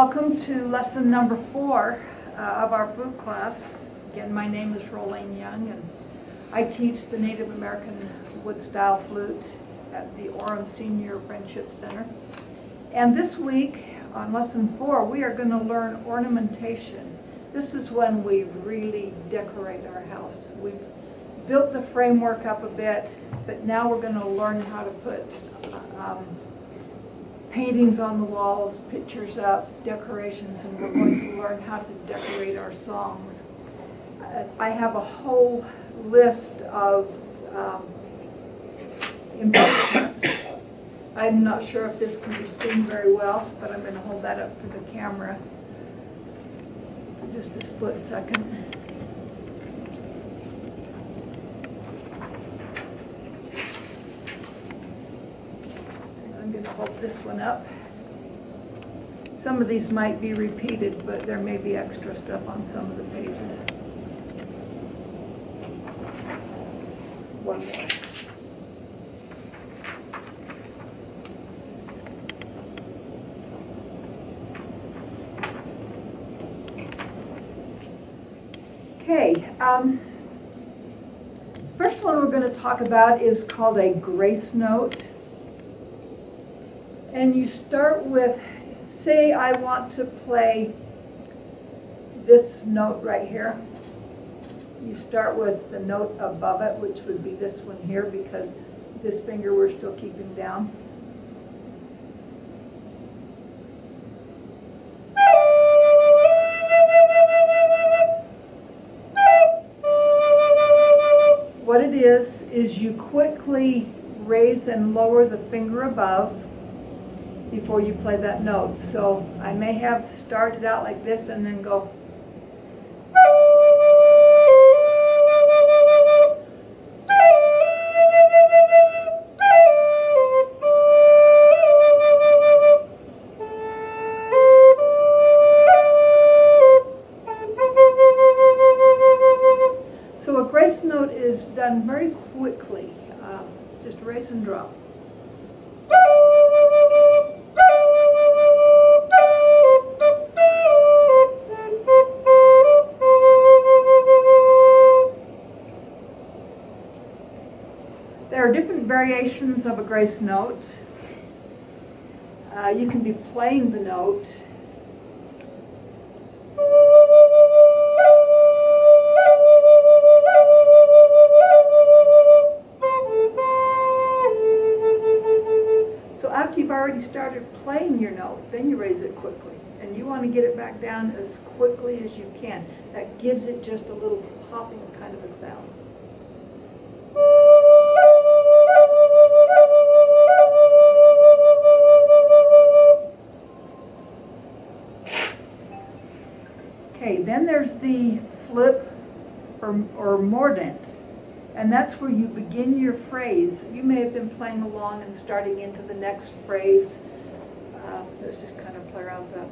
Welcome to lesson number 4 of our flute class. Again, my name is Rolayne and I teach the Native American wood-style flute at the Orem Senior Friendship Center. And this week, on lesson 4, we are going to learn ornamentation. This is when we really decorate our house. We've built the framework up a bit, but now we're going to learn how to put paintings on the walls, pictures up, decorations, and we're going to learn how to decorate our songs. I have a whole list of embellishments. I'm not sure if this can be seen very well, but I'm going to hold that up for the camera for just a split second. I'm going to hold this one up. Some of these might be repeated, but there may be extra stuff on some of the pages. One more. Okay, first one we're going to talk about is called a grace note. And you start with, say I want to play this note right here. You start with the note above it, which would be this one here, because this finger we're still keeping down. What it is you quickly raise and lower the finger above before you play that note. So I may have started out like this and then go. So a grace note is done very quickly, just raise and drop. There are different variations of a grace note. You can be playing the note. So after you've already started playing your note, then you raise it quickly. And you want to get it back down as quickly as you can. That gives it just a little popping kind of a sound. Okay, then there's the flip or mordant, and that's where you begin your phrase. You may have been playing along and starting into the next phrase. Let's just kind of play around with that.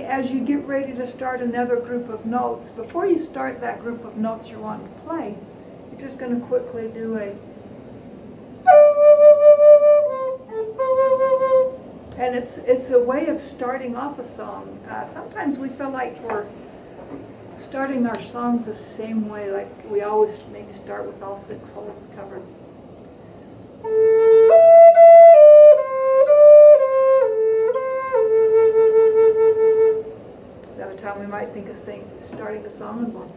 As you get ready to start another group of notes, before you start that group of notes you're wanting to play, you're just going to quickly do a, and it's a way of starting off a song. Sometimes we feel like we're starting our songs the same way, like we always maybe start with all 6 holes covered. We might think of starting a song and going.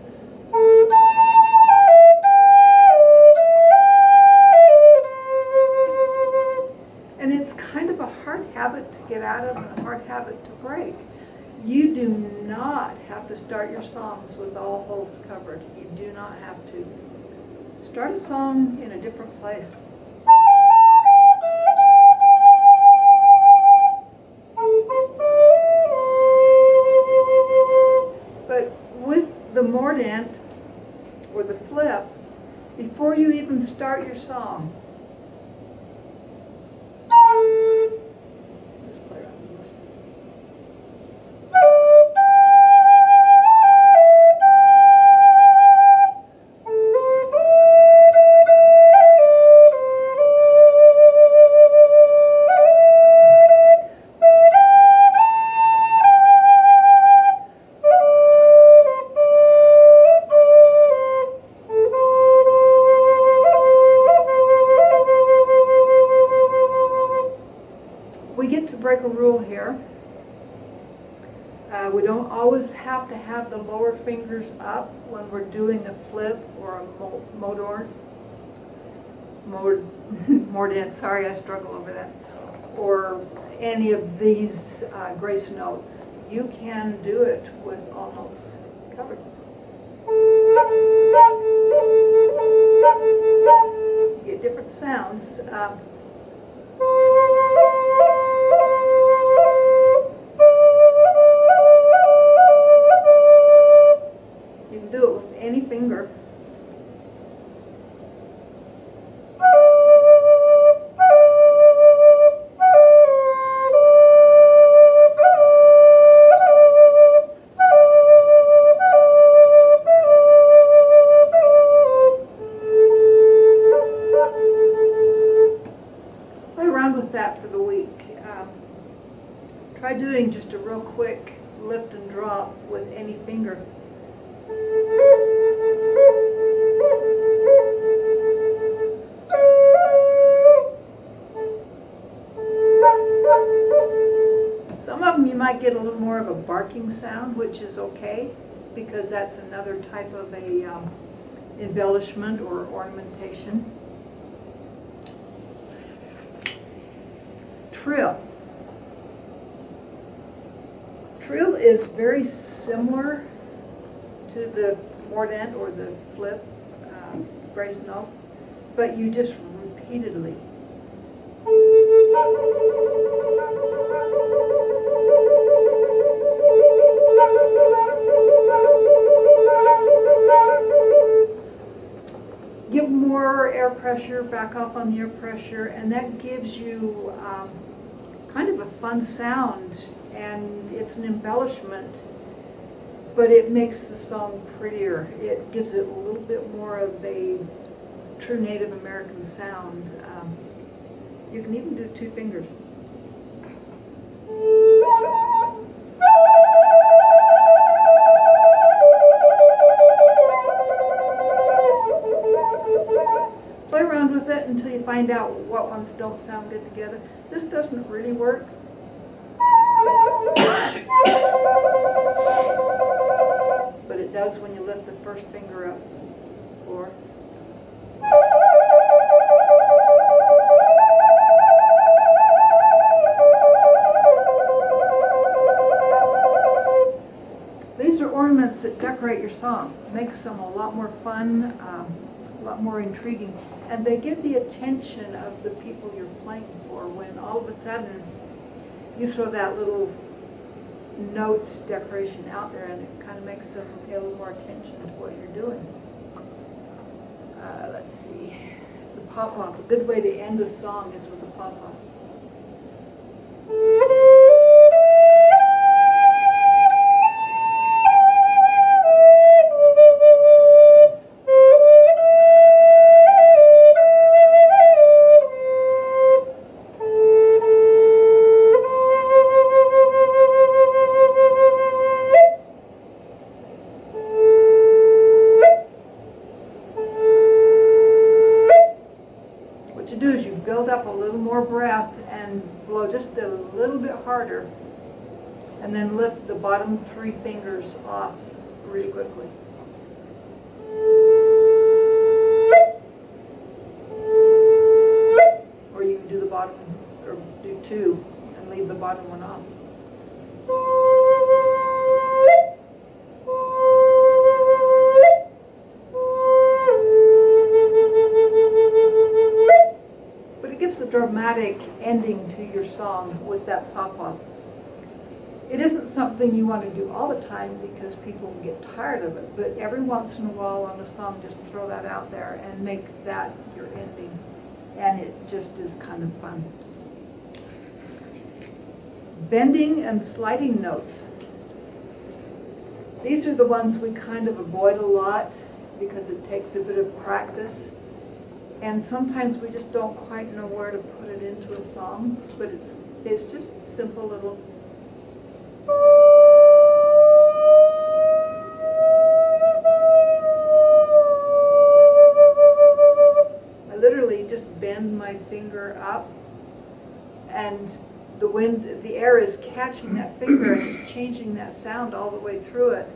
And it's kind of a hard habit to get out of and a hard habit to break. You do not have to start your songs with all holes covered. You do not have to. Start a song in a different place. But with the mordant, start your song. Just play around and listen. We get to break a rule here. We don't always have to have the lower fingers up when we're doing a flip or a mordent, sorry, I struggle over that, or any of these grace notes. You can do it with all notes covered. You get different sounds. You can do it with any finger. Play around with that for the week. Try doing just a real quick lift and drop with any finger. Some of them you might get a little more of a barking sound, which is okay, because that's another type of a embellishment or ornamentation. Trill. Trill is very similar to the mordent or the flip grace note, but you just repeatedly. Give more air pressure, back off on the air pressure, and that gives you kind of a fun sound, and it's an embellishment, but it makes the song prettier. It gives it a little bit more of a true Native American sound. You can even do two fingers. Play around with it until you find out what ones don't sound good together. This doesn't really work. But it does when you lift the first finger up. Or these are ornaments that decorate your song. Makes them a lot more fun, a lot more intriguing, and they get the attention of the people you're playing for when all of a sudden you throw that little note decoration out there, and it kind of makes them pay a little more attention to what you're doing. Let's see, the pop-off. A good way to end a song is with a pop-off. Do is you build up a little more breath and blow just a little bit harder, and then lift the bottom three fingers off really quickly. Or you can do the bottom, or do two and leave the bottom one off. Dramatic ending to your song with that pop-off. It isn't something you want to do all the time because people get tired of it, but every once in a while on a song, just throw that out there and make that your ending. And it just is kind of fun. Bending and sliding notes. These are the ones we kind of avoid a lot because it takes a bit of practice. And sometimes we just don't quite know where to put it into a song, but it's just simple little. I literally just bend my finger up, and the air is catching that finger and it's changing that sound all the way through it.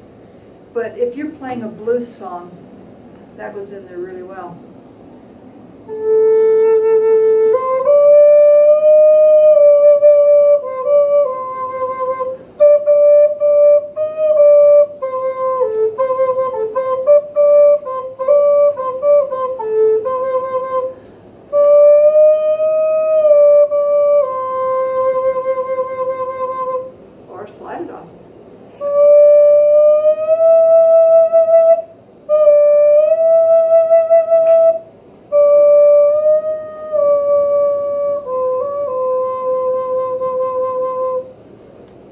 But if you're playing a blues song, that goes in there really well. Or slide it off.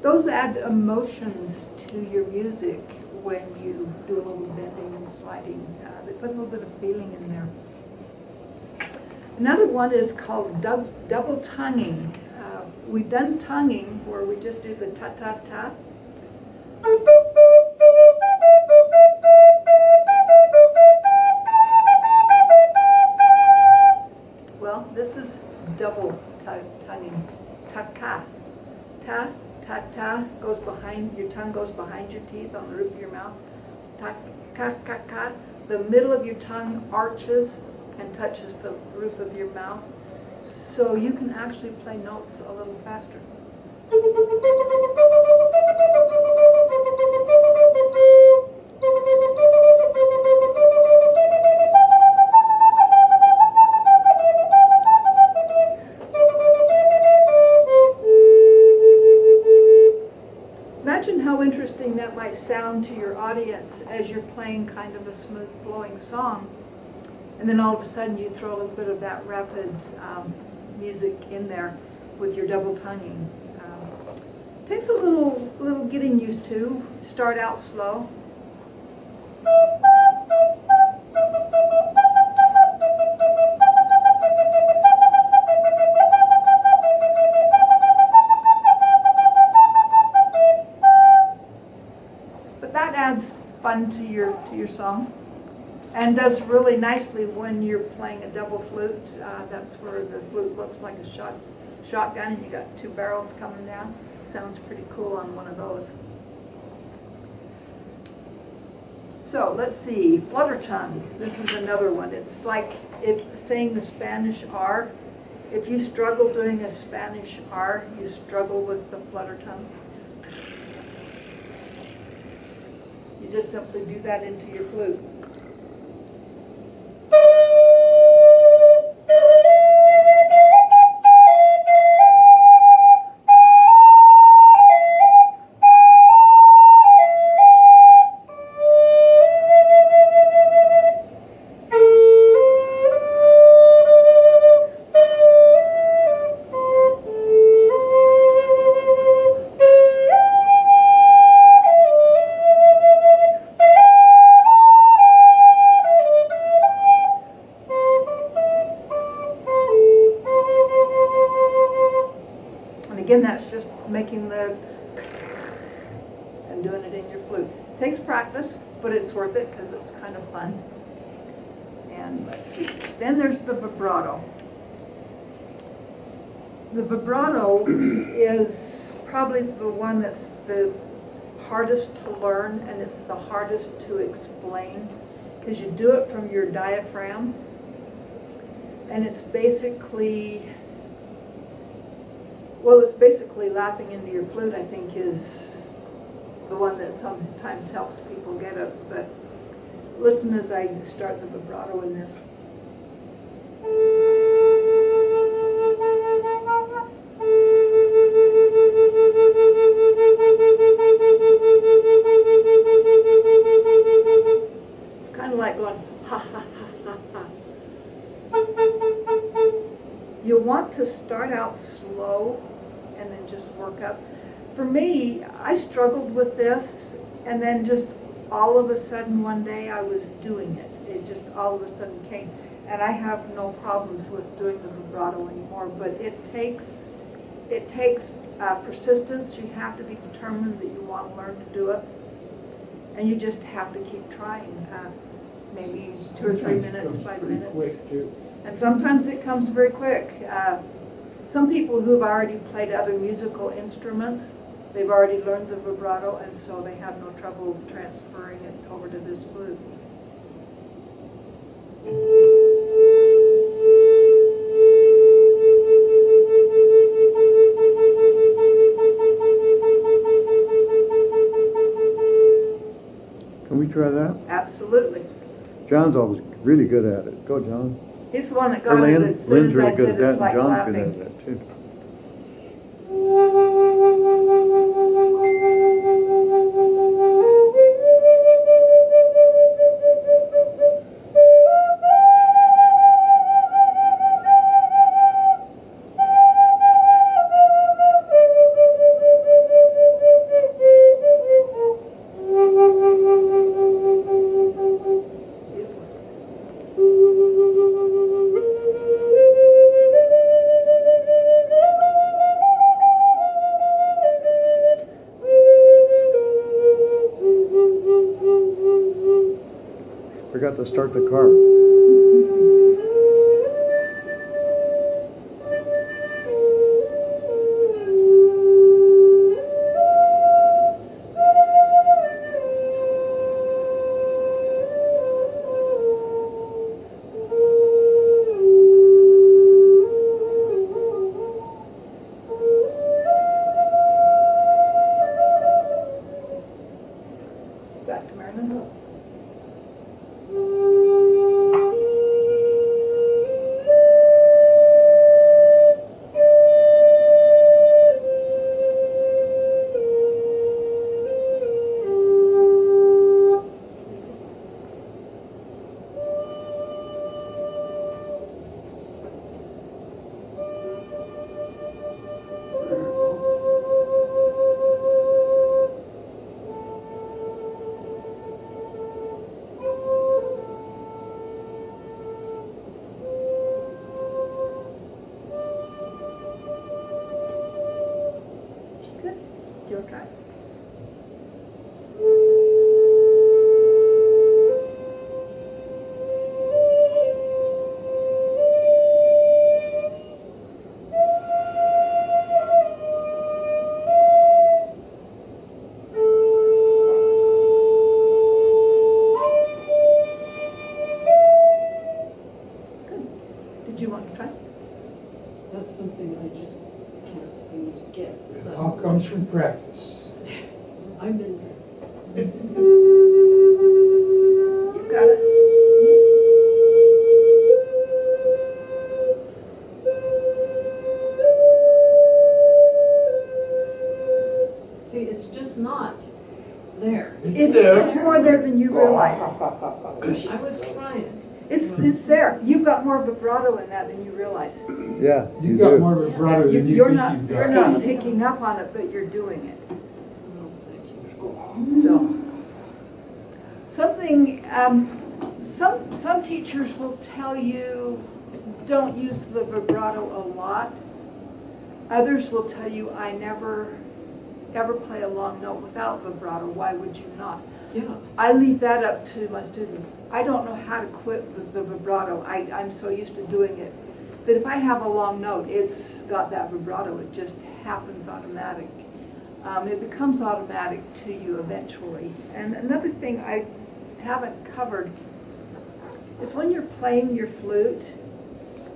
Those add emotions to your music when you do a little bending and sliding. They put a little bit of feeling in there. Another one is called double tonguing. We've done tonguing where we just do the ta-ta-ta. Well, this is double tonguing. Ta-ka. Ta. Ta-ta goes behind, your tongue goes behind your teeth on the roof of your mouth. Ta-ka-ka-ka. The middle of your tongue arches and touches the roof of your mouth. So you can actually play notes a little faster. Imagine how interesting that might sound to your audience as you're playing kind of a smooth flowing song, and then all of a sudden you throw a little bit of that rapid music in there with your double tonguing. Takes a little getting used to. Start out slow. That adds fun to your song, and does really nicely when you're playing a double flute. That's where the flute looks like a shotgun, and you got two barrels coming down. Sounds pretty cool on one of those. So let's see, flutter tongue. This is another one. It's like saying the Spanish R. If you struggle doing a Spanish R, you struggle with the flutter tongue. You just simply do that into your flute. Again, that's just making the and doing it in your flute. It takes practice, but it's worth it because it's kind of fun. And let's see. Then there's the vibrato. The vibrato is probably the one that's the hardest to learn, and it's the hardest to explain because you do it from your diaphragm, and it's basically, well, it's basically laughing into your flute, I think, is the one that sometimes helps people get it. But listen as I start the vibrato in this. You'll want to start out slow and then just work up. For me, I struggled with this, and then just all of a sudden one day I was doing it. It just all of a sudden came. And I have no problems with doing the vibrato anymore, but it takes persistence. You have to be determined that you want to learn to do it, and you just have to keep trying. Maybe 2 or 3 minutes, 5 minutes. Quick too. And sometimes it comes very quick. Some people who've already played other musical instruments, they've already learned the vibrato, and so they have no trouble transferring it over to this flute. Can we try that? Absolutely. John's always really good at it. Go, John. He's the one that Or got it Lynn. as soon Lynn's as I really good said at that, it's like and John's good laughing. at that too. Forgot to start the car. Back to Marilyn. Good. You'll try. Good. Did you want to try? That's something I just can't seem to get. It all comes from practice. I've been there. You got it. See, it's just not there. It's more there than you realize. I was trying. It's there. You've got more vibrato in that than you realize. Yeah, You you got do. more vibrato than you You're think not you've you're got. not picking up on it, but you're doing it. No, thank you. So something some teachers will tell you don't use the vibrato a lot. Others will tell you I never ever play a long note without vibrato. Why would you not? Yeah. I leave that up to my students. I don't know how to quit the vibrato. I'm so used to doing it that if I have a long note, it's got that vibrato. It just happens automatic. It becomes automatic to you eventually. And another thing I haven't covered is when you're playing your flute,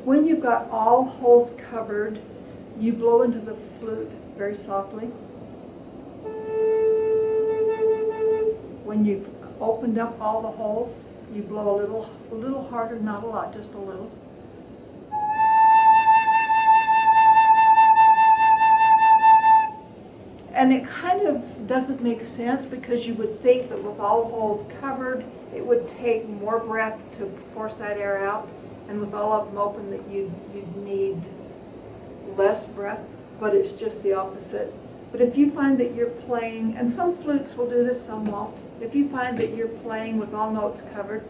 when you've got all holes covered, you blow into the flute very softly. When you've opened up all the holes, you blow a little harder, not a lot, just a little. And it kind of doesn't make sense because you would think that with all the holes covered, it would take more breath to force that air out. And with all of them open, that you'd need less breath, but it's just the opposite. But if you find that you're playing, and some flutes will do this, some won't. If you find that you're playing with all notes covered,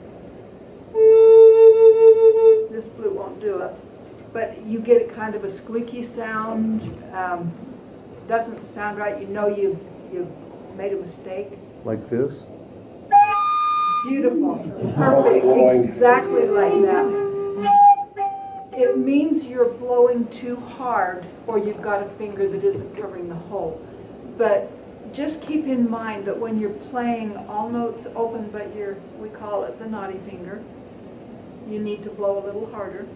this flute won't do it. But you get a kind of a squeaky sound, doesn't sound right, you know you've made a mistake. Like this? Beautiful, perfect, exactly like that. It means you're blowing too hard, or you've got a finger that isn't covering the hole. But just keep in mind that when you're playing all notes open, but we call it the naughty finger, you need to blow a little harder.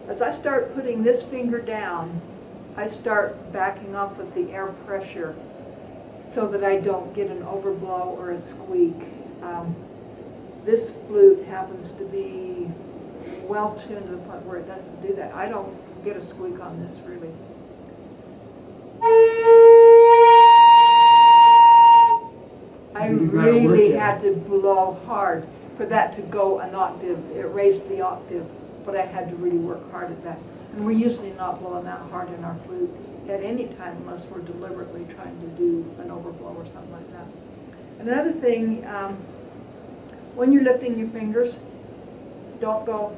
As I start putting this finger down, I start backing off with the air pressure so that I don't get an overblow or a squeak. This flute happens to be well tuned to the point where it doesn't do that. I don't get a squeak on this really. I really had to blow hard for that to go an octave. It raised the octave, but I had to really work hard at that. And we're usually not blowing that hard in our flute at any time unless we're deliberately trying to do an overblow or something like that. Another thing, when you're lifting your fingers, don't go,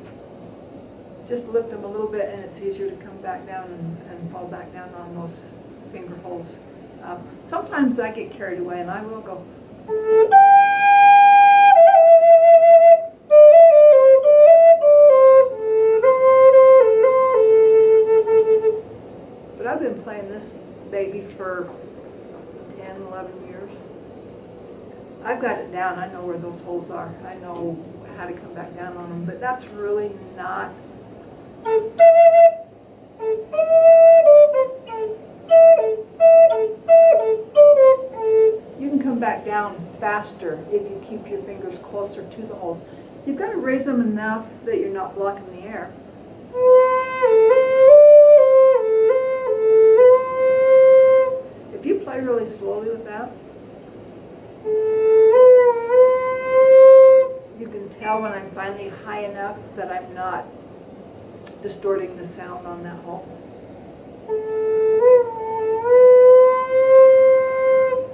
just lift them a little bit and it's easier to come back down and fall back down on those finger holes. Sometimes I get carried away and I will go. But I've been playing this baby for 10, 11 years. I've got it down. I know where those holes are. I know how to come back down on them, but that's really not. You can come back down faster if you keep your fingers closer to the holes. You've got to raise them enough that you're not blocking the air. If you play really slowly with that, you can tell when I'm finally high enough that I'm not distorting the sound on that hole.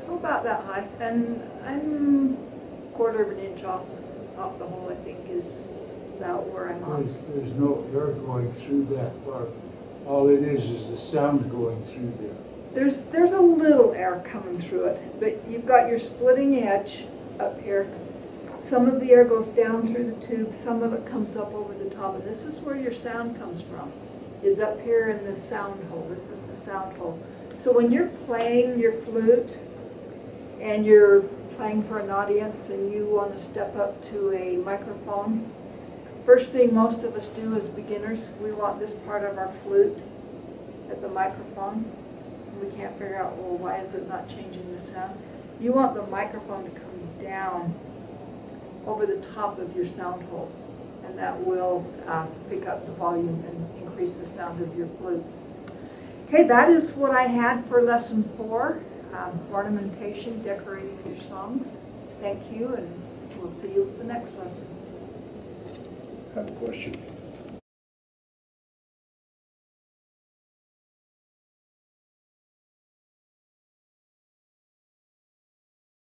So about that high, and I'm a quarter of an inch off the hole, I think, is about where I'm on. There's no air going through that part. All it is the sound going through there. There's a little air coming through it, but you've got your splitting edge up here. Some of the air goes down through the tube, some of it comes up over the top, and this is where your sound comes from, is up here in the sound hole. This is the sound hole. So when you're playing your flute and you're playing for an audience and you want to step up to a microphone, first thing most of us do as beginners, we want this part of our flute at the microphone. We can't figure out, well, why is it not changing the sound? You want the microphone to come down over the top of your sound hole, and that will pick up the volume and increase the sound of your flute. Okay, that is what I had for lesson 4, ornamentation, decorating your songs. Thank you, and we'll see you at the next lesson. I have a question.